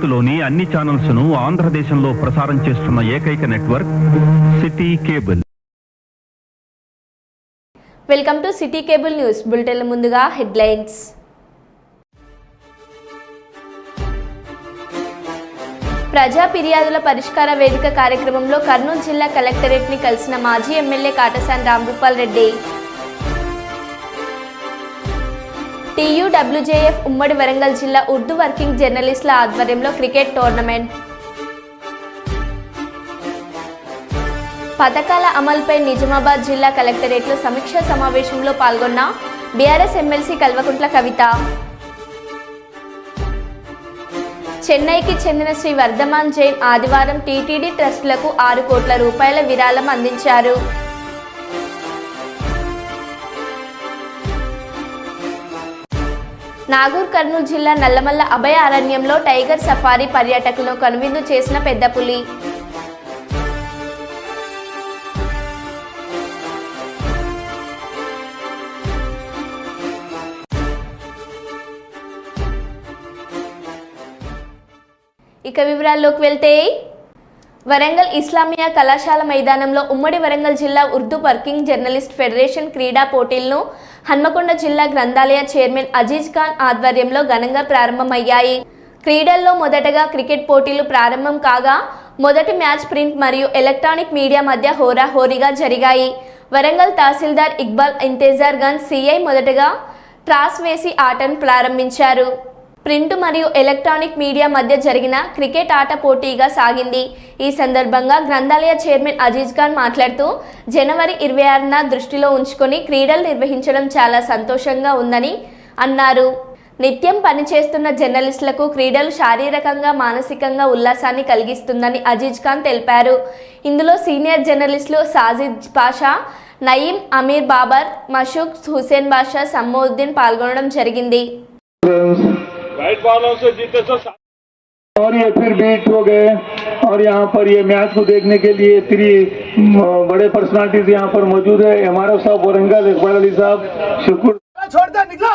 భారత్లోని అన్ని ఛానల్స్ ను ఆంధ్రదేశంలో ప్రసారం చేస్తున్న ఏకైక network city cable. Welcome to city cable news bulletin. ముందుగా హెడ్లైన్స్. ప్రజా ఫిర్యాదుల పరిష్కార వేదిక కార్యక్రమంలో కర్నూలు జిల్లా కలెక్టరేట్ ని కలిసిన మాజీ ఎమ్మెల్యే కాటసాని రాంభూపాల్ రెడ్డి. TUWJF ఉమ్మడి వరంగల్ జిల్లా ఉర్దూ వర్కింగ్ జర్నలిస్టుల ఆధ్వర్యంలో క్రికెట్ టోర్నమెంట్. పథకాల అమలుపై నిజామాబాద్ జిల్లా కలెక్టరేట్లో సమీక్షా సమావేశంలో పాల్గొన్న బీఆర్ఎస్ ఎమ్మెల్సీ కల్వకుంట్ల కవిత. చెన్నైకి చెందిన శ్రీ వర్ధమాన్ జైన్ ఆదివారం టీటీడీ ట్రస్టులకు 6 కోట్ల రూపాయల విరాళం అందించారు. నాగూర్ కర్నూలు జిల్లా నల్లమల్ల అభయ అరణ్యంలో టైగర్ సఫారీ పర్యాటకులను కనువిందు చేసిన పెద్ద పులి. ఇక వివరాల్లోకి వెళ్తే, వరంగల్ ఇస్లామియా కళాశాల మైదానంలో ఉమ్మడి వరంగల్ జిల్లా ఉర్దూ వర్కింగ్ జర్నలిస్ట్ ఫెడరేషన్ క్రీడా పోటీలను హన్మకొండ జిల్లా గ్రంథాలయ చైర్మన్ అజీజ్ ఖాన్ ఆధ్వర్యంలో ఘనంగా ప్రారంభమయ్యాయి. క్రీడల్లో మొదటగా క్రికెట్ పోటీలు ప్రారంభం కాగా మొదటి మ్యాచ్ ప్రింట్ మరియు ఎలక్ట్రానిక్ మీడియా మధ్య హోరాహోరీగా జరిగాయి. వరంగల్ తహసీల్దార్ ఇక్బాల్ ఇంతేజార్ గంజ్ సిఐ మొదటగా టాస్ వేసి ఆటను ప్రారంభించారు. ప్రింట్ మరియు ఎలక్ట్రానిక్ మీడియా మధ్య జరిగిన క్రికెట్ ఆట పోటీగా సాగింది. ఈ సందర్భంగా గ్రంథాలయ చైర్మన్ అజీజ్ ఖాన్ మాట్లాడుతూ, జనవరి 26న దృష్టిలో ఉంచుకొని క్రీడలు నిర్వహించడం చాలా సంతోషంగా ఉందని అన్నారు. నిత్యం పనిచేస్తున్న జర్నలిస్టులకు క్రీడలు శారీరకంగా మానసికంగా ఉల్లాసాన్ని కలిగిస్తుందని అజీజ్ ఖాన్ తెలిపారు. ఇందులో సీనియర్ జర్నలిస్టులు సాజిద్ పాషా, నయీం అమీర్ బాబర్, మషూక్ హుసేన్ బాషా, సమ్మోద్దీన్ పాల్గొనడం జరిగింది. राइट बॉलों से जीते और ये फिर बीट हो गए और यहाँ पर ये मैच को देखने के लिए 3 बड़े पर्सनालिटीज यहाँ पर मौजूद है. हमारा साहब वरंगल इकबाल अली साहब, शुक्र छोड़ दे, निकलो.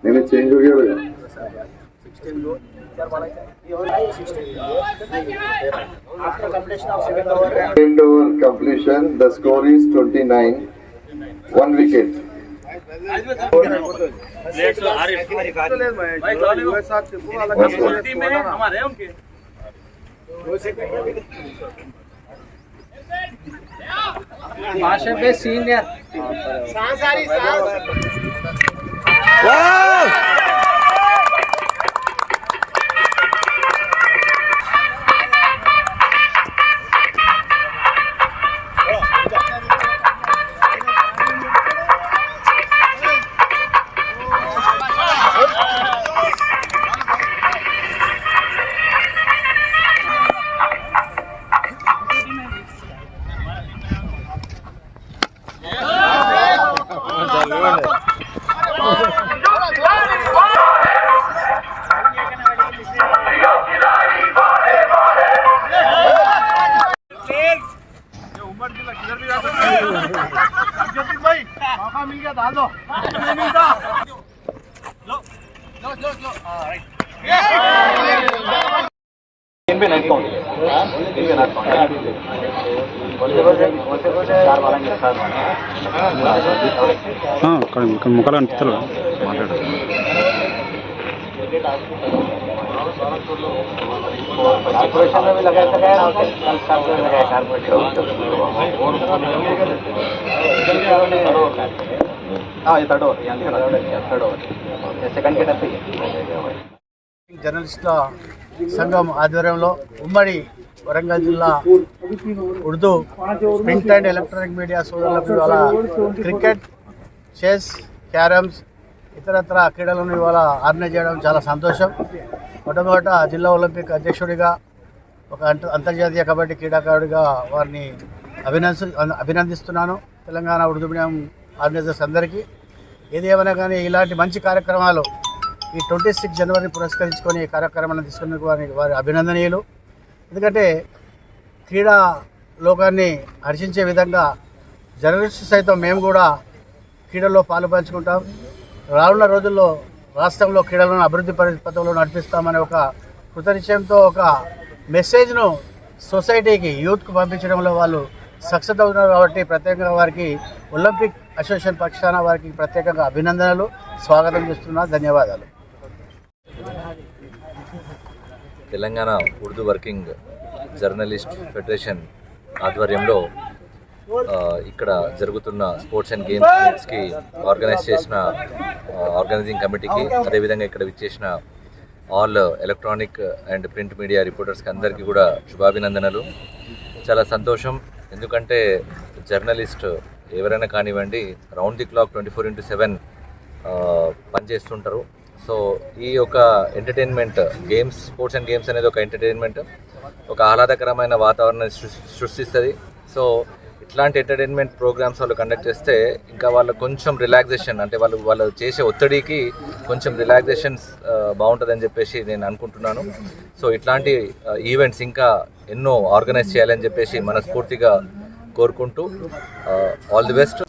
नहीं चेंज हो गया भैया. After completion of 7th over, Second over completion, the score is 29, 1 wicket. भाषा पे सीनियर मिल गया, डाल दो. ముఖాలు అనిపిస్తారు మాట్లాడు. कॉर्पोरेशन में भी लगाया था సెకండ్ జర్నలిస్టుల సంఘం ఆధ్వర్యంలో ఉమ్మడి వరంగల్ జిల్లా Urdu print and electronic media సోదరులకు ఇవాళ క్రికెట్, చెస్, క్యారమ్స్, ఇతరత్ర క్రీడలను ఇవాళ ఆర్గనైజ్ చేయడం చాలా సంతోషం. మొట్టమొదట జిల్లా ఒలింపిక్ అధ్యక్షుడిగా, ఒక అంతర్జాతీయ కబడ్డీ క్రీడాకారుడిగా వారిని అభినందిస్తున్నాను. తెలంగాణ ఉర్దూ మీడియం ఆర్గనైజర్స్ అందరికీ. ఏది ఏమైనా కానీ ఇలాంటి మంచి కార్యక్రమాలు ఈ 26 జనవరిని పురస్కరించుకొని ఈ కార్యక్రమాన్ని తీసుకున్నందుకు వారి అభినందనీయులు. ఎందుకంటే క్రీడా లోకాన్ని హర్షించే విధంగా జర్నలిస్టు సైతం మేము కూడా క్రీడల్లో పాలు పంచుకుంటాం. రానున్న రోజుల్లో రాష్ట్రంలో క్రీడలను అభివృద్ధి పథంలో నడిపిస్తామనే ఒక కృతనిశ్చయంతో ఒక మెసేజ్ను సొసైటీకి యూత్కు పంపించడంలో వాళ్ళు సక్సెస్ అవుతున్నారు. కాబట్టి ప్రత్యేకంగా వారికి ఒలింపిక్ అసోసియేషన్ పక్షాన వారికి ప్రత్యేకంగా అభినందనలు, స్వాగతం చేస్తున్నా. ధన్యవాదాలు. Telangana Urdu working journalist federation ఆధ్వర్యంలో ఇక్కడ జరుగుతున్న స్పోర్ట్స్ అండ్ గేమ్స్ మీట్స్కి ఆర్గనైజ్ చేసిన ఆర్గనైజింగ్ కమిటీకి, అదేవిధంగా ఇక్కడ విచ్చేసిన all electronic and print media రిపోర్టర్స్కి అందరికీ కూడా శుభాభినందనలు. చాలా సంతోషం, ఎందుకంటే జర్నలిస్ట్ ఎవరైనా కానివ్వండి రౌండ్ ది క్లాక్ 24/7 పనిచేస్తుంటారు. సో ఈ యొక్క entertainment games, sports and games అనేది ఒక ఎంటర్టైన్మెంట్, ఒక ఆహ్లాదకరమైన వాతావరణాన్ని సృష్టిస్తుంది. సో ఇట్లాంటి ఎంటర్టైన్మెంట్ ప్రోగ్రామ్స్ వాళ్ళు కండక్ట్ చేస్తే ఇంకా వాళ్ళకు కొంచెం రిలాక్సేషన్, అంటే వాళ్ళు చేసే ఒత్తిడికి కొంచెం రిలాక్సేషన్స్ బాగుంటుందని చెప్పేసి నేను అనుకుంటున్నాను. సో ఇట్లాంటి ఈవెంట్స్ ఇంకా ఎన్నో ఆర్గనైజ్ చేయాలని చెప్పేసి మనస్ఫూర్తిగా కోరుకుంటూ ఆల్ ది బెస్ట్.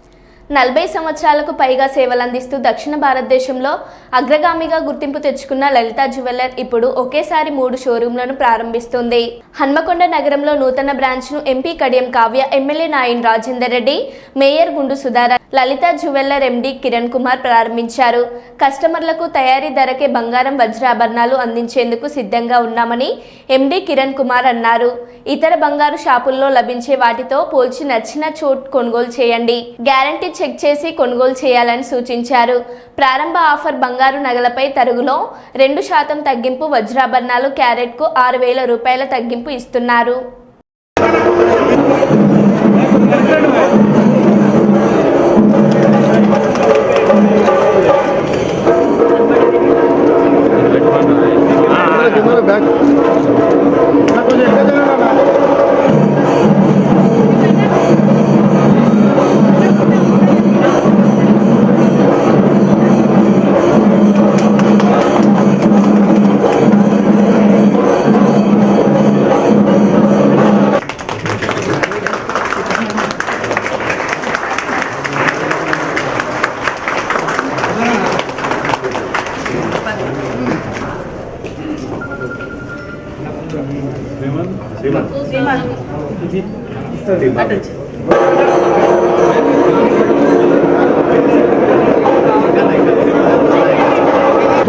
40 సంవత్సరాలకు పైగా సేవలందిస్తూ దక్షిణ భారతదేశంలో అగ్రగామిగా గుర్తింపు తెచ్చుకున్న లలిత జ్యువెలర్ ఇప్పుడు ఒకేసారి 3 షోరూంలను ప్రారంభిస్తుంది. హన్మకొండ నగరంలో నూతన బ్రాంచ్ను MP Kadiyam Kavya, MLA Nayini Rajender Reddy, mayor Gundu Sudharani, Lalitha jeweller MD Kiran Kumar ప్రారంభించారు. కస్టమర్లకు తయారీ ధరకే బంగారం, వజ్రాభరణాలు అందించేందుకు సిద్ధంగా ఉన్నామని ఎండీ కిరణ్ కుమార్ అన్నారు. ఇతర బంగారు షాపుల్లో లభించే వాటితో పోల్చి నచ్చిన చోట్ కొనుగోలు చేయండి, గ్యారంటీ చెక్ చేసి కొనుగోలు చేయాలని సూచించారు. ప్రారంభ ఆఫర్ బంగారు నగలపై తరుగులో 2% తగ్గింపు, వజ్రాభరణాలు క్యారెట్కు 6,000 రూపాయల తగ్గింపు ఇస్తున్నారు.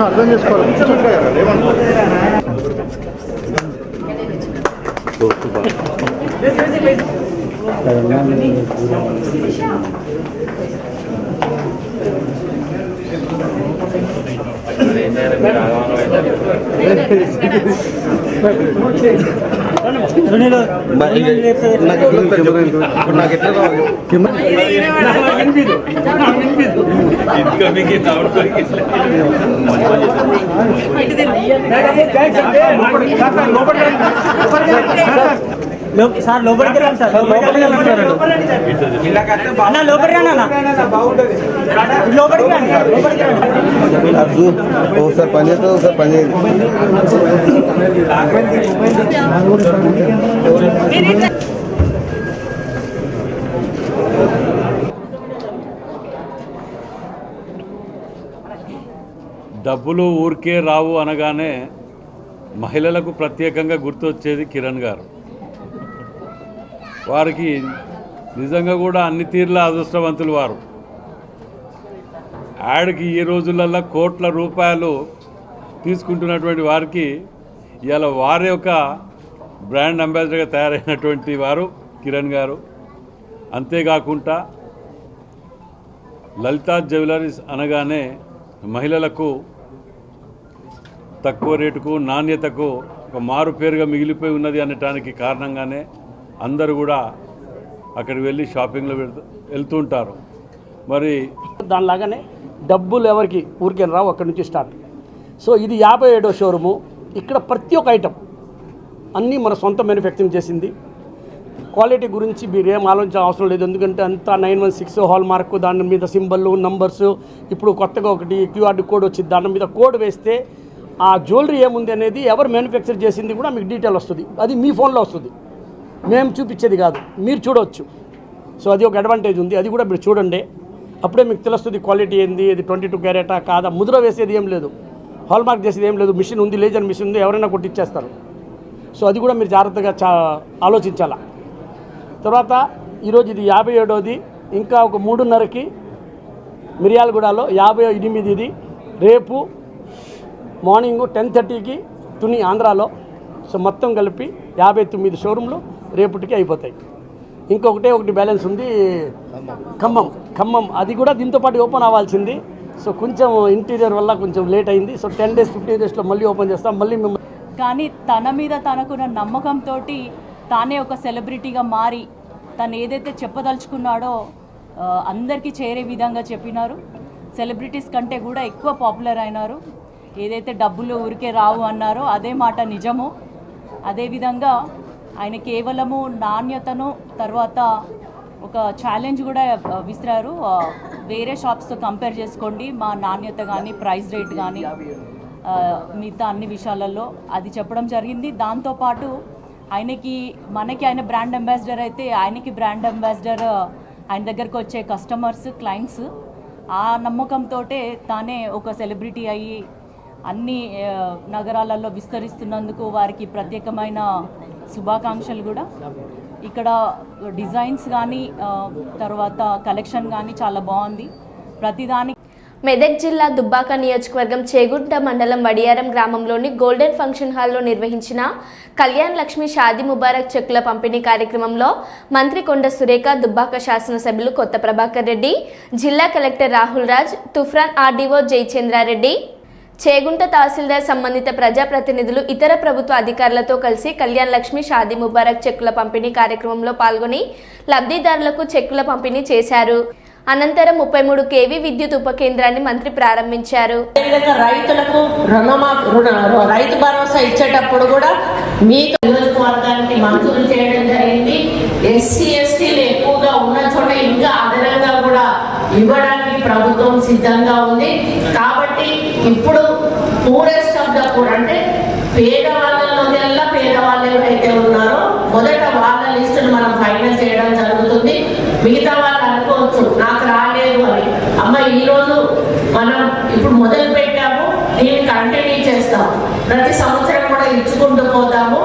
అర్థం చేసుకోవాలి. సార్ లోపలికి రండి సార్, అన్న లోపలికి రండి, అన్న లోపలికి రండి, ఒకసారి పని చేస్తుంది, ఒకసారి పని చేయండి. డబ్బులు ఊరికే రావు అనగానే మహిళలకు ప్రత్యేకంగా గుర్తొచ్చేది కిరణ్ గారు. వారికి నిజంగా కూడా అన్ని తీర్ల అదృష్టవంతులు వారు. యాడ్కి ఈ రోజులల్లో కోట్ల రూపాయలు తీసుకుంటున్నటువంటి వారికి ఇవాళ వారి యొక్క బ్రాండ్ అంబాసిడర్గా తయారైనటువంటి వారు కిరణ్ గారు. అంతేకాకుండా లలితా జ్యువెలరీస్ అనగానే మహిళలకు తక్కువ రేటుకు, నాణ్యతకు ఒక మారు పేరుగా మిగిలిపోయి ఉన్నది అనటానికి కారణంగానే అందరూ కూడా అక్కడికి వెళ్ళి షాపింగ్లో వెళ్తుంటారు. మరి దానిలాగానే డబ్బులు ఎవరికి ఊరికే రావు, అక్కడి నుంచి స్టార్ట్. సో ఇది 57వ షోరూము. ఇక్కడ ప్రతి ఒక్క ఐటమ్ అన్నీ మన సొంత మ్యానుఫ్యాక్చరింగ్ చేసింది. క్వాలిటీ గురించి మీరు ఏం ఆలోచించిన అవసరం లేదు, ఎందుకంటే అంతా 916 హాల్ మార్కు, దాని మీద సింబల్, నంబర్స్. ఇప్పుడు కొత్తగా ఒకటి క్యూఆర్ కోడ్ వచ్చింది, దాని మీద కోడ్ వేస్తే ఆ జ్యువెలరీ ఏముంది అనేది ఎవరు మ్యానుఫ్యాక్చర్ చేసింది కూడా మీకు డీటెయిల్ వస్తుంది. అది మీ ఫోన్లో వస్తుంది. మేము చూపించేది కాదు, మీరు చూడవచ్చు. సో అది ఒక అడ్వాంటేజ్ ఉంది, అది కూడా మీరు చూడండి. అప్పుడే మీకు తెలుస్తుంది క్వాలిటీ ఏంది, ఇది 22 క్యారెటా కాదా. ముద్ర వేసేది ఏం లేదు, హాల్మార్క్ చేసేది ఏం లేదు. మిషన్ ఉంది, లేజర్ మిషన్ ఉంది, ఎవరైనా కొట్టిచ్చేస్తారు. సో అది కూడా మీరు జాగ్రత్తగా ఆలోచించాలా. తర్వాత ఈరోజు ఇది 57వది, ఇంకా ఒక 3:30కి మిర్యాలగూడలో 58ఇది, రేపు మార్నింగ్ 10:30కి తుని ఆంధ్రాలో. సో మొత్తం కలిపి 59 షోరూంలు రేపటికి అయిపోతాయి. ఒకటి బ్యాలెన్స్ ఉంది ఖమ్మం, అది కూడా దీంతో పాటు ఓపెన్ అవ్వాల్సింది. సో కొంచెం ఇంటీరియర్ వల్ల కొంచెం లేట్ అయింది. సో 10 డేస్ 15 డేస్లో మళ్ళీ ఓపెన్ చేస్తాం. మళ్ళీ మేము కానీ తన మీద తనకున్న నమ్మకంతో తానే ఒక సెలబ్రిటీగా మారి తను ఏదైతే చెప్పదలుచుకున్నాడో అందరికీ చేరే విధంగా చెప్పినారు. సెలబ్రిటీస్ కంటే కూడా ఎక్కువ పాపులర్ అయినారు. ఏదైతే డబ్బులు ఊరికే రావు అన్నారో అదే మాట నిజము. అదేవిధంగా ఆయన కేవలము నాణ్యతను, తర్వాత ఒక ఛాలెంజ్ కూడా విసిరారు. వేరే షాప్స్తో కంపేర్ చేసుకోండి, మా నాణ్యత కానీ ప్రైస్ రేట్ కానీ మిగతా అన్ని విషయాలలో అది చెప్పడం జరిగింది. దాంతోపాటు మనకి ఆయన బ్రాండ్ అంబాసిడర్ అయితే ఆయనకి బ్రాండ్ అంబాసిడర్ ఆయన దగ్గరకు వచ్చే కస్టమర్స్, క్లయింట్స్. ఆ నమ్మకంతో తానే ఒక సెలబ్రిటీ అయ్యి అన్ని నగరాలలో విస్తరిస్తున్నందుకు వారికి ప్రత్యేకమైన శుభాకాంక్షలు. కూడా ఇక్కడ డిజైన్స్ కానీ తర్వాత కలెక్షన్ కానీ చాలా బాగుంది. ప్రతిదాని మెదక్ జిల్లా దుబ్బాక నియోజకవర్గం చేగుంట మండలం వడియారం గ్రామంలోని గోల్డెన్ ఫంక్షన్ హాల్లో నిర్వహించిన కళ్యాణ్ లక్ష్మి షాదీ ముబారక్ చెక్కుల పంపిణీ కార్యక్రమంలో మంత్రి కొండ సురేఖ, దుబ్బాక శాసనసభ్యులు కొత్త ప్రభాకర్ రెడ్డి, జిల్లా కలెక్టర్ రాహుల్ రాజ్, తుఫ్రాన్ ఆర్డీఓ జయచంద్రారెడ్డి, చేగుంట తహసీల్దార్, సంబంధిత ప్రజాప్రతినిధులు, ఇతర ప్రభుత్వ అధికారులతో కలిసి కళ్యాణ్ లక్ష్మి షాదీ ముబారక్ చెక్కుల పంపిణీ కార్యక్రమంలో పాల్గొని లబ్ధిదారులకు చెక్కుల పంపిణీ చేశారు. అనంతరం 33 kV విద్యుత్ ఉప కేంద్రాన్ని మంత్రి ప్రారంభించారు. రైతులకు రైతు భరోసా ఇచ్చేటప్పుడు కూడా మీకు నియోజకవర్గానికి మంజూరు చేయడం జరిగింది. ఎస్సీ ఎస్టీలు ఎక్కువగా ఉన్న చోట ఇంకా అదనంగా కూడా ఇవ్వడానికి ప్రభుత్వం సిద్ధంగా ఉంది. కాబట్టి ఇప్పుడు పూరెస్ట్ ఆఫ్ ద పూర్ అంటే పేదవాళ్ళలోకెల్లా పేదవాళ్ళు ఎవరైతే ఉన్నారో మొదట వాళ్ళ లిస్టును మనం ఫైనల్ చేయడం జరుగుతుంది. మిగతా వాళ్ళు అనుకోవచ్చు నాకు రాలేదు అని. అమ్మ ఈరోజు మనం ఇప్పుడు మొదలు పెట్టాము, దీన్ని కంటిన్యూ చేస్తాము, ప్రతి సంవత్సరం కూడా ఇచ్చుకుంటూ పోతాము.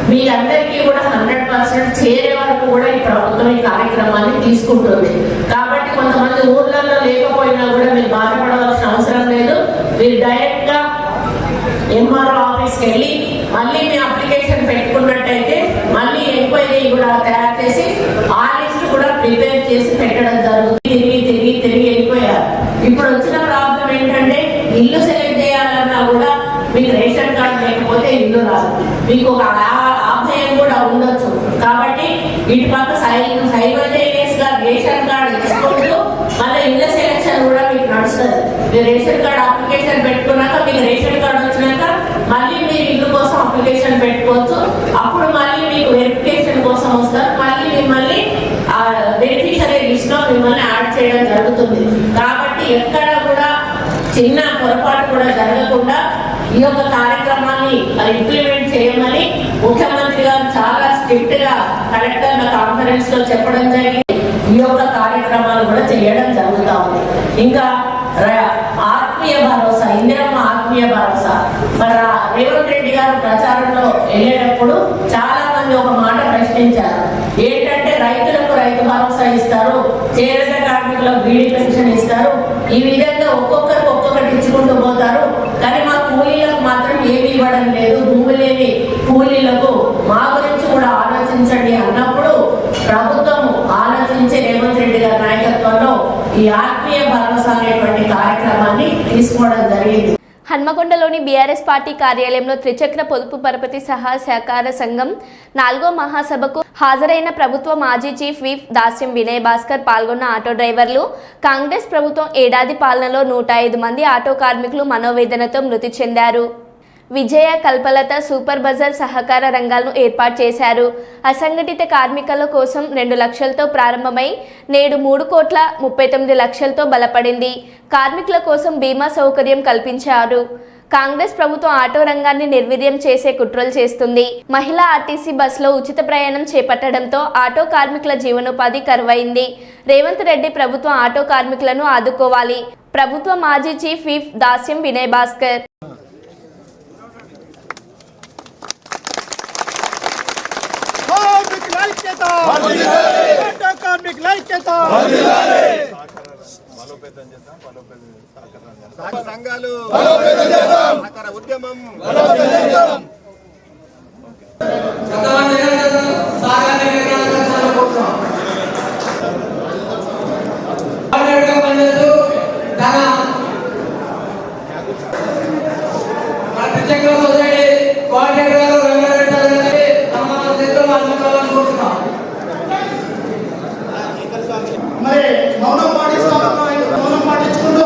మీ అందరికీ కూడా 100% చేరే వరకు కూడా ఈ ప్రభుత్వం ఈ కార్యక్రమాన్ని తీసుకుంటుంది. కాబట్టి కొంతమంది ఊర్లలో లేకపోయినా కూడా మీరు బాధపడవలసిన అవసరం లేదు. మీరు డైరెక్ట్ గా ఎంఆర్ఓ ఆఫీస్కి వెళ్ళి మళ్ళీ మీ అప్లికేషన్ పెట్టుకున్నట్టయితే మళ్ళీ ఎంక్వైరీ కూడా తయారు చేసి ఆ లిస్ట్ కూడా ప్రిపేర్ చేసి పెట్టడం జరుగుతుంది. తిరిగి వెళ్ళిపోయారు. ఇప్పుడు వచ్చిన ప్రాబ్లం ఏంటంటే ఇల్లు సెలెక్ట్ చేయాలన్నా కూడా మీకు రేషన్ కార్డు లేకపోతే ఇల్లు రాదు. మీకు ఒక ఆభయం కూడా ఉండొచ్చు. కాబట్టి ఇటు పక్క సైమల్టేనియస్ గా రేషన్ కార్డు ఇచ్చుకుంటూ మళ్ళీ ఇళ్ళ సెలెక్షన్ కూడా మీకు నడుస్తుంది. మీరు రేషన్ కార్డు అప్లికేషన్ పెట్టుకున్నాక మీకు రేషన్ కార్డు వచ్చినాక మళ్ళీ మీరు ఇల్లు కోసం అప్లికేషన్ పెట్టుకోవచ్చు. అప్పుడు మళ్ళీ మీకు వెరిఫికేషన్ కోసం వస్తారు. మళ్ళీ మిమ్మల్ని బెనిఫిషరీ లిస్ట్ లో మిమ్మల్ని యాడ్ చేయడం జరుగుతుంది. కాబట్టి ఎక్కడ కూడా చిన్న పొరపాటు కూడా జరగకుండా ఈ యొక్క కార్యక్రమాన్ని ఇంప్లిమెంట్ చేయమని ముఖ్యమంత్రి గారు చాలా స్ట్రిక్ట్ గా కలెక్టర్ల కాన్ఫరెన్స్ లో చెప్పడం జరిగింది. ఈ యొక్క కార్యక్రమాలు కూడా చేయడం జరుగుతూ ఉంది. ఇంకా ఆత్మీయ భరోసా, ఇందిరమ్మ ఆత్మీయ భరోసా, మరి రేవంత్ రెడ్డి గారు ప్రచారంలో వెళ్ళేటప్పుడు చాలా మంది ఒక మాట ప్రశ్నించారు. ఏంటంటే రైతులకు రైతు భరోసా ఇస్తారు, చేనేత కార్మికులకు బీడీ పెన్షన్ ఇస్తారు, ఈ విధంగా ఒక్కొక్కరికి ఒక్కొక్కటి ఇచ్చుకుంటూ పోతారు. కానీ మా కూలీలకు మాత్రం ఏమి ఇవ్వడం లేదు. భూమి లేని కూలీలకు మా గురించి కూడా ఆలోచించండి అన్నప్పుడు ప్రభుత్వం ఆలోచించే రేవంత్ రెడ్డి గారి నాయకత్వంలో ఈ ఆత్మీయ భరోసా అనేటువంటి కార్యక్రమాన్ని తీసుకోవడం జరిగింది. హన్మకొండలోని బీఆర్ఎస్ పార్టీ కార్యాలయంలో త్రిచక్ర పొదుపు పరపతి సహకార సంఘం 4వ మహాసభకు హాజరైన ప్రభుత్వ మాజీ చీఫ్ విప్ దాస్యం వినయ్ భాస్కర్ పాల్గొన్న ఆటో డ్రైవర్లు, కాంగ్రెస్ ప్రభుత్వం ఏడాది పాలనలో 105 మంది ఆటో కార్మికులు మనోవేదనతో మృతి చెందారు. విజయ, కల్పలత సూపర్ బజార్ సహకార రంగాలను ఏర్పాటు చేశారు. అసంఘటిత కార్మికుల కోసం 2 లక్షలతో ప్రారంభమై నేడు 3,39,00,000తో బలపడింది. కార్మికుల కోసం బీమా సౌకర్యం కల్పించారు. కాంగ్రెస్ ప్రభుత్వం ఆటో రంగాన్ని నిర్వీర్యం చేసే కుట్రలు చేస్తుంది. మహిళా ఆర్టీసీ బస్సులో ఉచిత ప్రయాణం చేపట్టడంతో ఆటో కార్మికుల జీవనోపాధి కరువైంది. రేవంత్ రెడ్డి ప్రభుత్వం ఆటో కార్మికులను ఆదుకోవాలి. ప్రభుత్వ మాజీ చీఫ్ విప్ దాస్యం వినయ్ భాస్కర్. సంఘాలు ఉద్యమం మరి మౌనం పాటించుకుంటూ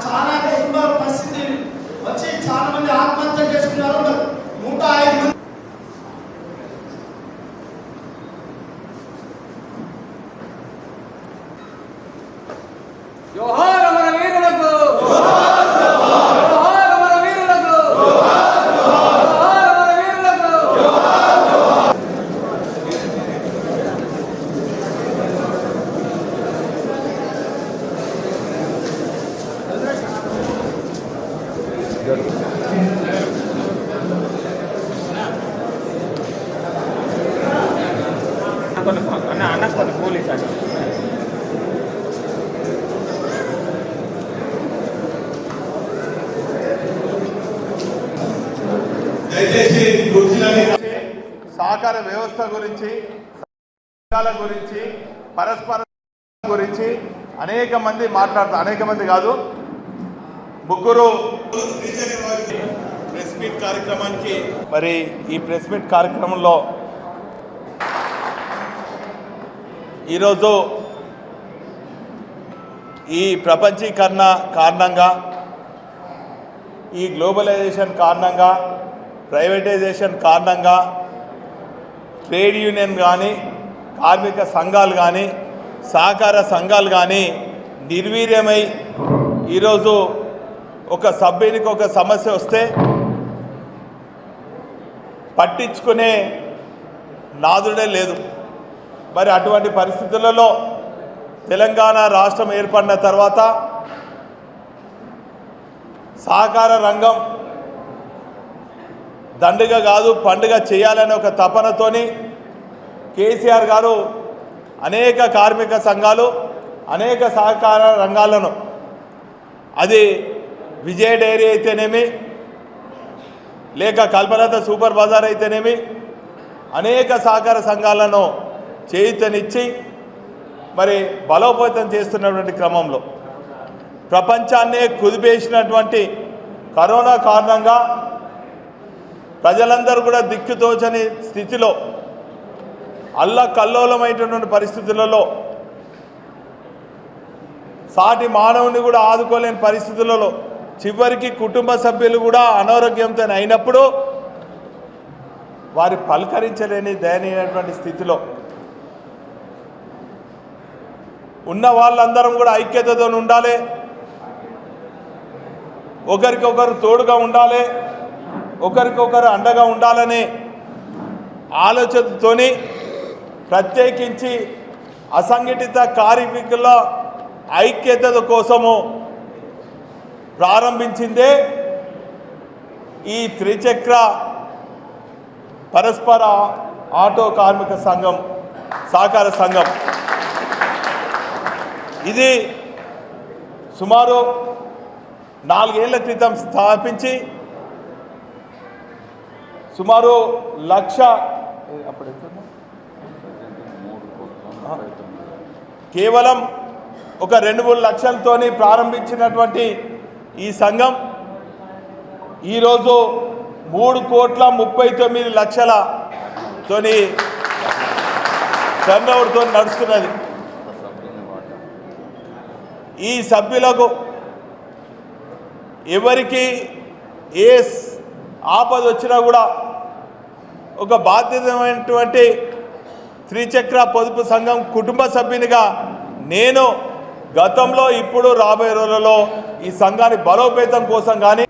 చాలా కుటుంబాల పరిస్థితి వచ్చి చాలా మంది ఆత్మహత్య చేసుకున్నారు. 105 మంది జోహార్ అమర వీరులకు, సహకార వ్యవస్థ గురించి, సంఘాల గురించి, పరస్పర గురించి అనేక మంది మాట్లాడతారు. అనేక మంది కాదు, ముగ్గురు ప్రెస్ మీట్ కార్యక్రమానికి మరి ఈ ప్రెస్ మీట్ కార్యక్రమంలో ఈరోజు ఈ ప్రపంచీకరణ కారణంగా, ఈ గ్లోబలైజేషన్ కారణంగా, ప్రైవేటైజేషన్ కారణంగా ట్రేడ్ యూనియన్ కానీ, కార్మిక సంఘాలు కానీ, సహకార సంఘాలు కానీ నిర్వీర్యమై ఈరోజు ఒక సభ్యునికి ఒక సమస్య వస్తే పట్టించుకునే నాదుడే లేదు. మరి అటువంటి పరిస్థితులలో తెలంగాణ రాష్ట్రం ఏర్పడిన తర్వాత సహకార రంగం దండుగ కాదు పండుగ చేయాలనే ఒక తపనతోని కేసీఆర్ గారు అనేక కార్మిక సంఘాలు, అనేక సహకార రంగాలను, అది విజయ డైరీ అయితేనేమి, లేక కల్పలత సూపర్ బజార్ అయితేనేమి, అనేక సహకార సంఘాలను చేయూతనిచ్చి మరి బలోపేతం చేస్తున్నటువంటి క్రమంలో ప్రపంచాన్నే కుదిపేసినటువంటి కరోనా కారణంగా ప్రజలందరూ కూడా దిక్కుతోచని స్థితిలో, అల్లకల్లోలమైనటువంటి పరిస్థితులలో, సాటి మానవుని కూడా ఆదుకోలేని పరిస్థితులలో, చివరికి కుటుంబ సభ్యులు కూడా అనారోగ్యంతో అయినప్పుడు వారి పలకరించలేని దయనీయమైనటువంటి స్థితిలో ఉన్న వాళ్ళందరం కూడా ఐక్యతతో ఉండాలి, ఒకరికొకరు తోడుగా ఉండాలి, ఒకరికొకరు అండగా ఉండాలనే ఆలోచనతోని ప్రత్యేకించి అసంఘటిత కార్మికుల ఐక్యత కోసము ప్రారంభించిందే ఈ త్రిచక్ర పరస్పర ఆటో కార్మిక సంఘం, సహకార సంఘం. ఇది సుమారు 4 ఏళ్ల క్రితం స్థాపించి సుమారు 1,00,000 కేవలం ఒక 2-3 లక్షలతోని ప్రారంభించినటువంటి ఈ సంఘం ఈరోజు 3,39,00,000తోని టర్నోవర్తో నడుస్తున్నది. ఈ సభ్యులకు ఎవరికి ఏ ఆపద వచ్చినా కూడా ఒక బాధ్యతమైనటువంటి త్రిచక్ర పొదుపు సంఘం కుటుంబ సభ్యునిగా నేను గతంలో ఇప్పుడు రాబోయే రోజులలో ఈ సంఘాన్ని బలోపేతం కోసం కానీ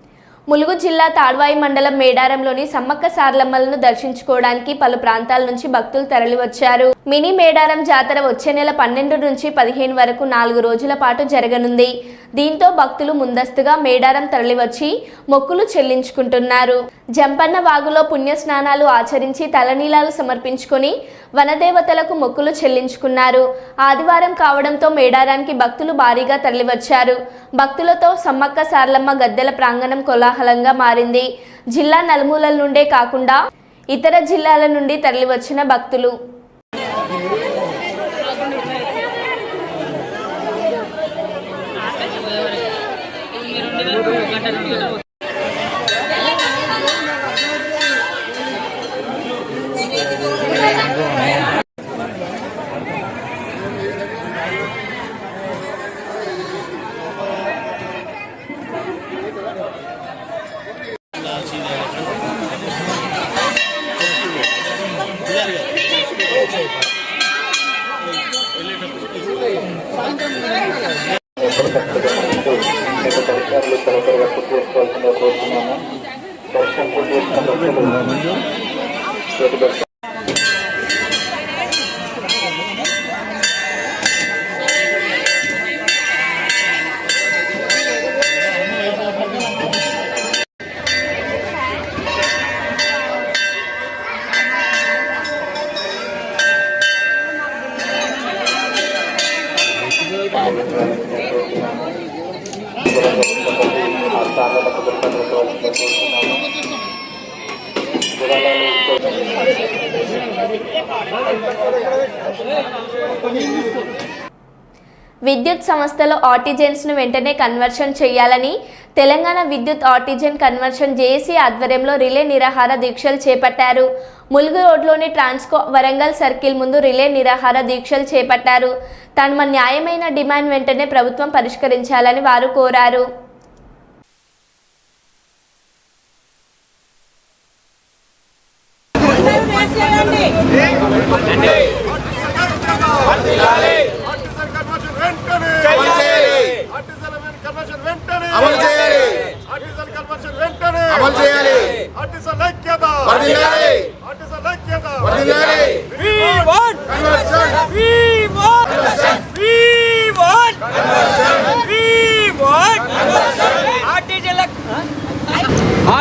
ములుగు జిల్లా తాడ్వాయి మండలం మేడారంలోని సమ్మక్క సారలమ్మలను దర్శించుకోవడానికి పలు ప్రాంతాల నుంచి భక్తులు తరలివచ్చారు. మినీ మేడారం జాతర వచ్చే నెల 12 నుంచి 15 వరకు 4 రోజుల పాటు జరగనుంది. దీంతో భక్తులు ముందస్తుగా మేడారం తరలివచ్చి మొక్కులు చెల్లించుకుంటున్నారు. జంపన్న వాగులో పుణ్య స్నానాలు ఆచరించి తలనీలాలు సమర్పించుకొని వనదేవతలకు మొక్కులు చెల్లించుకున్నారు. ఆదివారం కావడంతో మేడారానికి భక్తులు భారీగా తరలివచ్చారు. భక్తులతో సమ్మక్క సారలమ్మ గద్దెల ప్రాంగణం కోలాహలంగా మారింది. జిల్లా నలుమూలల నుండే కాకుండా ఇతర జిల్లాల నుండి తరలివచ్చిన భక్తులు విద్యుత్ సంస్థలో ఆర్టిజన్స్ను వెంటనే కన్వర్షన్ చేయాలని తెలంగాణ విద్యుత్ ఆర్టిజన్ కన్వర్షన్ జేఏసీ ఆధ్వర్యంలో రిలే నిరాహార దీక్షలు చేపట్టారు. ములుగు రోడ్లోని ట్రాన్స్కో వరంగల్ సర్కిల్ ముందు రిలే నిరాహార దీక్షలు చేపట్టారు. తమ న్యాయమైన డిమాండ్ వెంటనే ప్రభుత్వం పరిష్కరించాలని వారు కోరారు.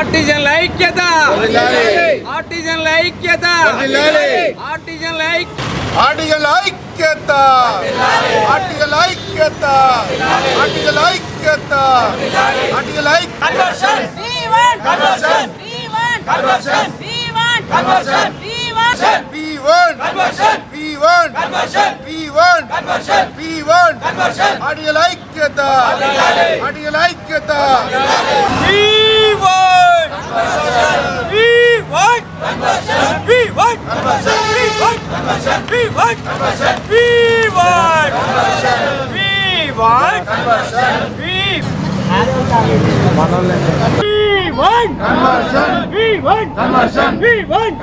ఆర్టిజన్ ఐక్యత, ఆర్టిజన్ ఐక్యత, ఆర్టిజన్ ఐక్యత, ఆర్టిజన్ ఐక్యత, ఆర్టిజన్ ఐక్యత, ఆర్టిజన్ ఐక్యత, ఆర్టిజన్ ఐక్యత. Conversion conversion conversion conversion V1 conversion V1 conversion V1 conversion V1 conversion artisan ఐక్యత, ఆర్టిజన్ ఐక్యత. V1 conversion V1 conversion V1 conversion V1 conversion V1 conversion V1 conversion V1 conversion V1 conversion V1 conversion V1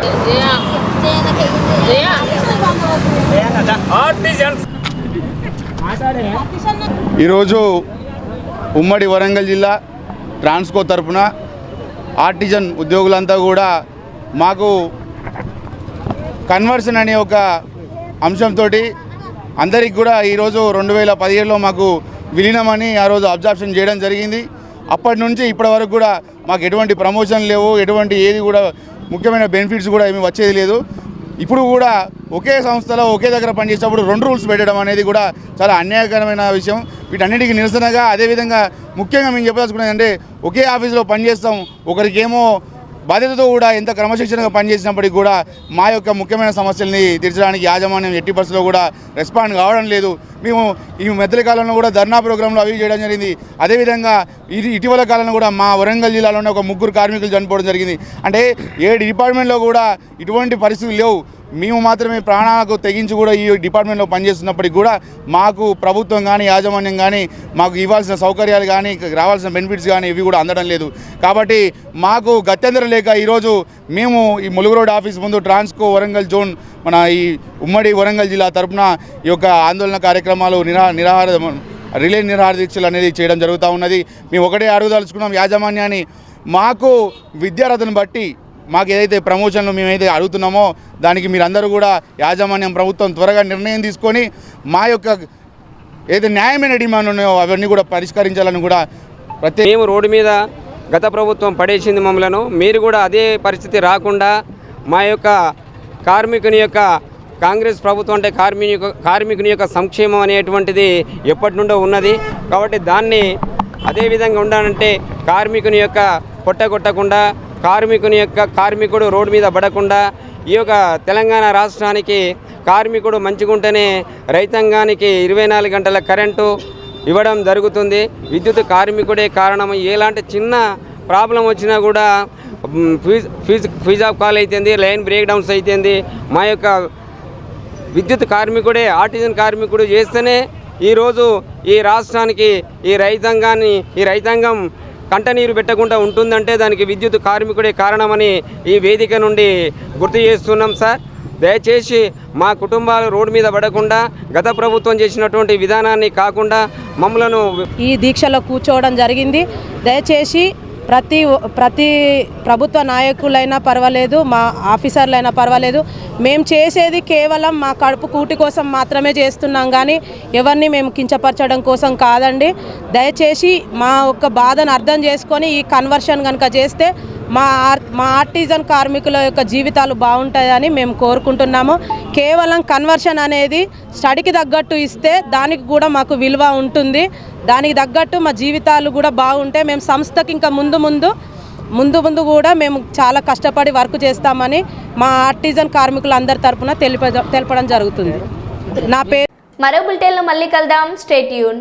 ఈరోజు ఉమ్మడి వరంగల్ జిల్లా ట్రాన్స్కో తరపున artisan ఉద్యోగులంతా కూడా మాకు conversion అనే ఒక అంశంతో అందరికి కూడా ఈరోజు 2017లో మాకు విలీనమని ఆ రోజు అబ్జర్ప్షన్ చేయడం జరిగింది. అప్పటి నుంచి ఇప్పటి వరకు కూడా మాకు ఎటువంటి ప్రమోషన్ లేవు, ఎటువంటి ఏది కూడా ముఖ్యమైన బెనిఫిట్స్ కూడా ఏమీ వచ్చేది లేదు. ఇప్పుడు కూడా ఒకే సంస్థలో ఒకే దగ్గర పనిచేసేటప్పుడు 2 రూల్స్ పెట్టడం అనేది కూడా చాలా అన్యాయకరమైన విషయం. వీటన్నిటికీ నిరసనగా అదేవిధంగా ముఖ్యంగా మేము చెప్పదలుచుకున్నది అంటే ఒకే ఆఫీసులో పనిచేస్తాం, ఒకరికేమో బాధ్యతతో కూడా ఎంత క్రమశిక్షణగా పనిచేసినప్పటికీ కూడా మా యొక్క ముఖ్యమైన సమస్యల్ని తీర్చడానికి యాజమాన్యం ఎట్టి పరిస్థితుల్లో కూడా రెస్పాండ్ కావడం లేదు. మేము ఈ మధ్య కాలంలో కూడా ధర్నా ప్రోగ్రాంలు అవి చేయడం జరిగింది. అదేవిధంగా ఇటీవల కాలంలో కూడా మా వరంగల్ జిల్లాలోనే ఒక 3 కార్మికులు చనిపోవడం జరిగింది. అంటే ఏ డిపార్ట్మెంట్లో కూడా ఇటువంటి పరిస్థితులు లేవు. మేము మాత్రమే ప్రాణాలకు తెగించి కూడా ఈ డిపార్ట్మెంట్లో పనిచేస్తున్నప్పటికీ కూడా మాకు ప్రభుత్వం కానీ యాజమాన్యం కానీ మాకు ఇవ్వాల్సిన సౌకర్యాలు కానీ రావాల్సిన బెనిఫిట్స్ కానీ ఇవి కూడా అందడం లేదు. కాబట్టి మాకు గత్యంతరం లేక ఈరోజు మేము ఈ ములుగు రోడ్ ఆఫీస్ ముందు ట్రాన్స్కో వరంగల్ జోన్ మన ఈ ఉమ్మడి వరంగల్ జిల్లా తరఫున ఈ యొక్క ఆందోళన కార్యక్రమాలు నిరాహార రిలే నిరాదీక్షలు అనేది చేయడం జరుగుతూ ఉన్నది. మేము ఒకటే అడుగుదలుచుకున్నాం యాజమాన్యాన్ని, మాకు విద్యార్హతను బట్టి మాకు ఏదైతే ప్రమోషన్లు మేమైతే అడుగుతున్నామో దానికి మీరందరూ కూడా యాజమాన్యం ప్రభుత్వం త్వరగా నిర్ణయం తీసుకొని మా యొక్క ఏదైతే న్యాయమైన డిమాండ్ ఉన్నాయో అవన్నీ కూడా పరిష్కరించాలని కూడా మేము రోడ్డు మీద గత ప్రభుత్వం పడేసింది మమ్మలను, మీరు కూడా అదే పరిస్థితి రాకుండా మా యొక్క కార్మికుని యొక్క కాంగ్రెస్ ప్రభుత్వం అంటే కార్మికుని యొక్క సంక్షేమం అనేటువంటిది ఎప్పటి నుండో ఉన్నది. కాబట్టి దాన్ని అదే విధంగా ఉండాలంటే కార్మికుని యొక్క కొట్టకుండా కార్మికుడు రోడ్డు మీద పడకుండా ఈ యొక్క తెలంగాణ రాష్ట్రానికి కార్మికుడు మంచిగుంటేనే రైతాంగానికి 24 గంటల కరెంటు ఇవ్వడం జరుగుతుంది. విద్యుత్ కార్మికుడే కారణం. ఎలాంటి చిన్న ప్రాబ్లం వచ్చినా కూడా ఫీజ్ ఆఫ్ కాల్ అవుతుంది, లైన్ బ్రేక్ డౌన్స్ అవుతుంది. మా యొక్క విద్యుత్ కార్మికుడే ఆర్టిజన్ కార్మికుడు చేస్తేనే ఈరోజు ఈ రాష్ట్రానికి ఈ రైతాంగం కంటనీరు పెట్టకుండా ఉంటుందంటే దానికి విద్యుత్ కార్మికుడే కారణమని ఈ వేదిక నుండి గుర్తు చేస్తున్నాం సార్. దయచేసి మా కుటుంబాలు రోడ్డు మీద పడకుండా గత ప్రభుత్వం చేసినటువంటి విధానాన్ని కాకుండా మమ్మలను ఈ దీక్షలో కూర్చోవడం జరిగింది. దయచేసి ప్రతి ప్రభుత్వ నాయకులైనా పర్వాలేదు, మా ఆఫీసర్లైనా పర్వాలేదు, మేము చేసేది కేవలం మా కడుపు కూటి కోసం మాత్రమే చేస్తున్నాం కానీ ఎవరిని మేము కించపరచడం కోసం కాదండి. దయచేసి మా యొక్క బాధను అర్థం చేసుకొని ఈ కన్వర్షన్ కనుక చేస్తే మా ఆర్టిజన్ కార్మికుల యొక్క జీవితాలు బాగుంటాయని మేము కోరుకుంటున్నాము. కేవలం కన్వర్షన్ అనేది స్టడీకి తగ్గట్టు ఇస్తే దానికి కూడా మాకు విలువ ఉంటుంది. దానికి తగ్గట్టు మా జీవితాలు కూడా బాగుంటే మేము సంస్థకి ఇంకా ముందు కూడా మేము చాలా కష్టపడి వర్క్ చేస్తామని మా ఆర్టిజన్ కార్మికులందరి తరపున తెలపడం జరుగుతుంది. నా పేరు మరో బులెటిన్లో మళ్ళీ కలుద్దాం. Stay tune.